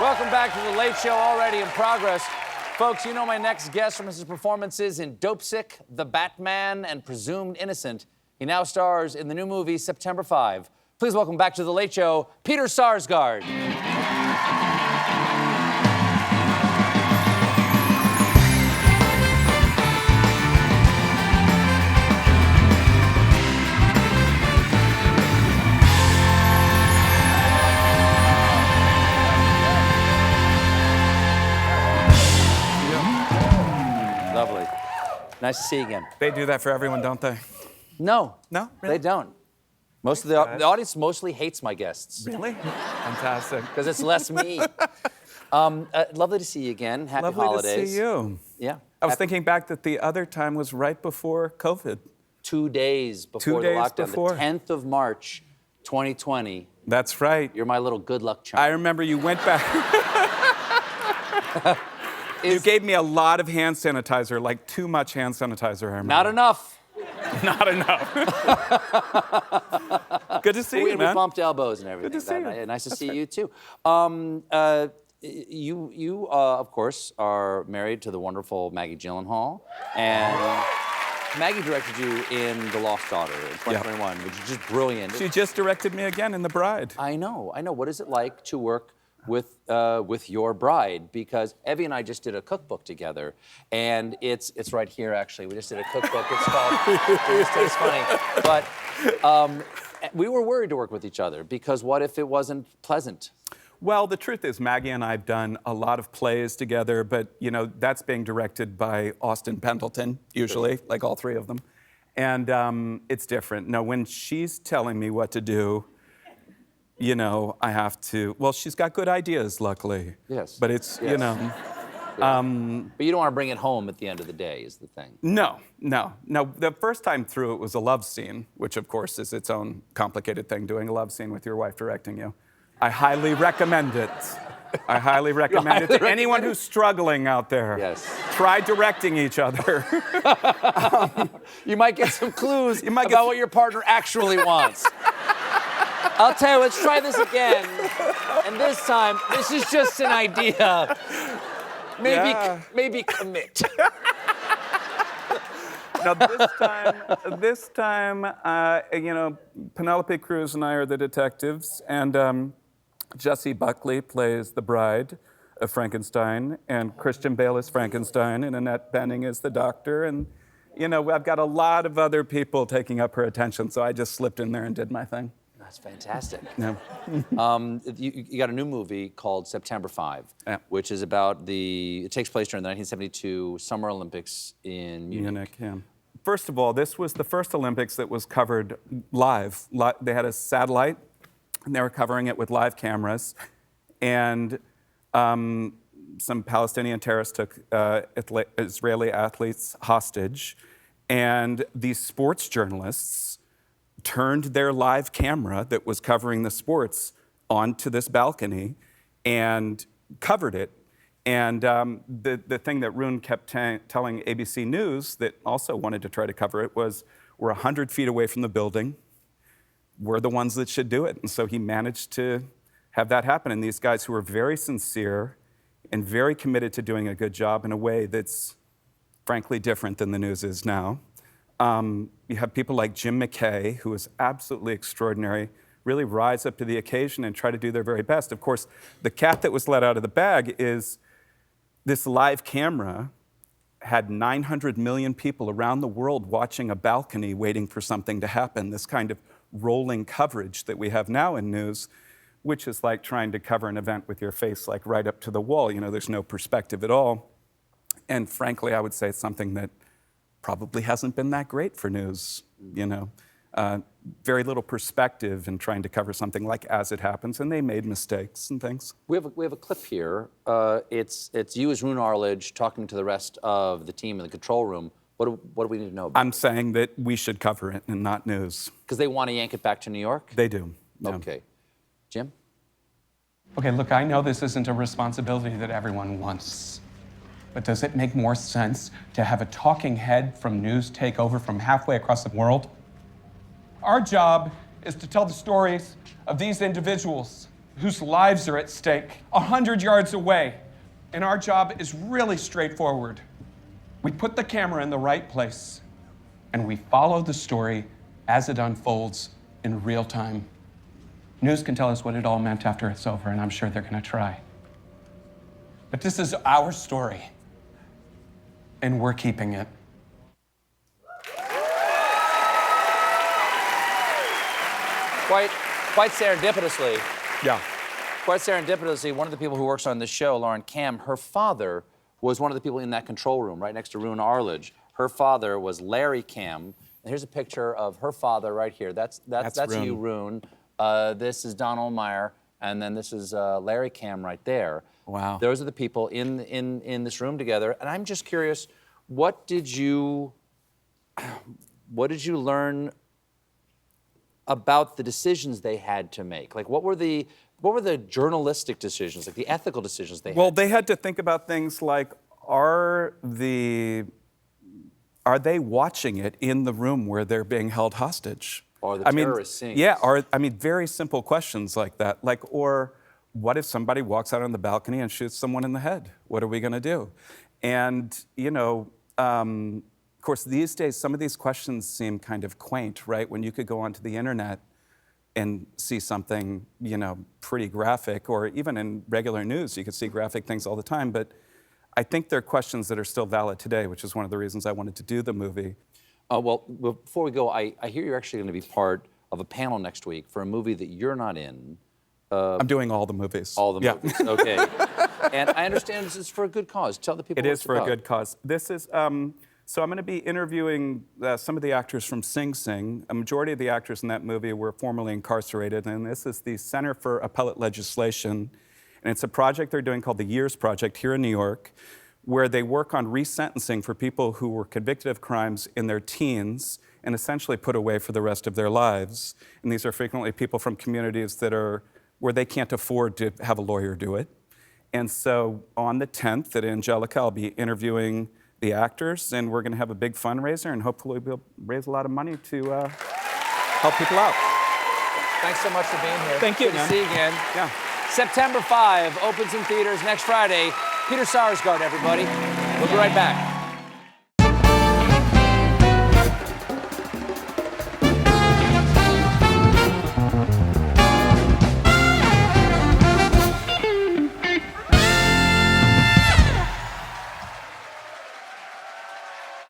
Welcome back to The Late Show, already in progress. Folks, you know my next guest from his performances in Dopesick, The Batman, and Presumed Innocent. He now stars in the new movie, September 5. Please welcome back to The Late Show, Peter Sarsgaard. Lovely. Nice to see you again. They do that for everyone, don't they? No. No? Really? They don't. Most of the audience mostly hates my guests. Really? Fantastic. Because it's less me. Lovely to see you again. Happy Lovely holidays. to see you. Yeah. I was thinking back that the other time was right before COVID. 2 days before the lockdown. Before. The 10th of March, 2020. That's right. You're my little good luck charm. I remember you went back. You gave me a lot of hand sanitizer, like too much hand sanitizer, I remember. Not enough. Not enough. Good to see you, man. We bumped elbows and everything. Good to see you. Nice to That's see right. you, too. You of course, are married to the wonderful Maggie Gyllenhaal. And Maggie directed you in The Lost Daughter in 2021, which is just brilliant. She just directed me again in The Bride. I know. What is it like to work with your bride? Because Evie and I just did a cookbook together, and it's right here, actually. We just did a cookbook. It's called, it's funny. But we were worried to work with each other, because what if it wasn't pleasant? Well, the truth is, Maggie and I have done a lot of plays together, but, you know, that's being directed by Austin Pendleton, usually, like all three of them. And it's different. No, when she's telling me what to do, you know, I have to, well, she's got good ideas, luckily. Yes. But it's, Yes. you know. But you don't want to bring it home at the end of the day, is the thing. No. The first time through, it was a love scene, which, of course, is its own complicated thing, doing a love scene with your wife directing you. I highly recommend it. I highly recommend it to anyone who's struggling out there. Yes. Try directing each other. You might get some clues about what your partner actually wants. I'll tell you, let's try this again. And this time, this is just an idea. Maybe commit. Now, this time, you know, Penelope Cruz and I are the detectives, and Jessie Buckley plays the bride of Frankenstein, and Christian Bale is Frankenstein, and Annette Bening is the doctor, and, you know, I've got a lot of other people taking up her attention, so I just slipped in there and did my thing. That's fantastic. Yeah. You got a new movie called September 5, which is about it takes place during the 1972 Summer Olympics in Munich. Yeah. First of all, this was the first Olympics that was covered live. They had a satellite, and they were covering it with live cameras. And some Palestinian terrorists took Israeli athletes hostage. And these sports journalists turned their live camera that was covering the sports onto this balcony and covered it. And the thing that Roon kept telling ABC News that also wanted to try to cover it was, we're 100 feet away from the building. We're the ones that should do it. And so he managed to have that happen. And these guys who were very sincere and very committed to doing a good job in a way that's frankly different than the news is now. You have people like Jim McKay, who is absolutely extraordinary, really rise up to the occasion and try to do their very best. Of course, the cat that was let out of the bag is this live camera had 900 million people around the world watching a balcony waiting for something to happen, this kind of rolling coverage that we have now in news, which is like trying to cover an event with your face like right up to the wall. You know, there's no perspective at all. And frankly, I would say it's something that probably hasn't been that great for news, you know. Very little perspective in trying to cover something like as it happens, and they made mistakes and things. We have a clip here. It's you as Roon Arledge talking to the rest of the team in the control room. What do we need to know about it? I'm saying that we should cover it and not news. Because they want to yank it back to New York? They do. Yeah. Okay. Jim? Okay, look, I know this isn't a responsibility that everyone wants. But does it make more sense to have a talking head from news take over from halfway across the world? Our job is to tell the stories of these individuals whose lives are at stake, 100 yards away. And our job is really straightforward. We put the camera in the right place, and we follow the story as it unfolds in real time. News can tell us what it all meant after it's over, and I'm sure they're gonna try. But this is our story, and we're keeping it. Quite serendipitously. Yeah. Quite serendipitously, one of the people who works on this show, Lauren Cam, her father was one of the people in that control room right next to Rune Arledge. Her father was Larry Cam. And here's a picture of her father right here. That's you, Rune. This is Don Ohlmeyer, and then this is Larry Cam right there. Wow. Those are the people in this room together. And I'm just curious, what did you learn about the decisions they had to make? Like, what were the journalistic decisions, like the ethical decisions they had? Well, they had to think about things like, are they watching it in the room where they're being held hostage? Or the terrorists seeing Yeah, this? or very simple questions like that. Like, or what if somebody walks out on the balcony and shoots someone in the head? What are we going to do? And, of course, these days, some of these questions seem kind of quaint, right? When you could go onto the internet and see something, pretty graphic, or even in regular news, you could see graphic things all the time. But I think they're questions that are still valid today, which is one of the reasons I wanted to do the movie. Well, before we go, I hear you're actually going to be part of a panel next week for a movie that you're not in. I'm doing all the movies. All the Yeah. movies, okay. And I understand this is for a good cause. Tell the people It what is it's for a about. good cause. This is, so I'm going to be interviewing some of the actors from Sing Sing. A majority of the actors in that movie were formerly incarcerated, and this is the Center for Appellate Legislation. And it's a project they're doing called the Years Project here in New York, where they work on resentencing for people who were convicted of crimes in their teens and essentially put away for the rest of their lives. And these are frequently people from communities that are where they can't afford to have a lawyer do it. And so on the 10th at Angelica, I'll be interviewing the actors, and we're going to have a big fundraiser, and hopefully we'll raise a lot of money to help people out. Thanks so much for being here. Thank you, Good man. to see you again. Yeah. September 5 opens in theaters next Friday. Peter Sarsgaard, everybody. We'll be right back.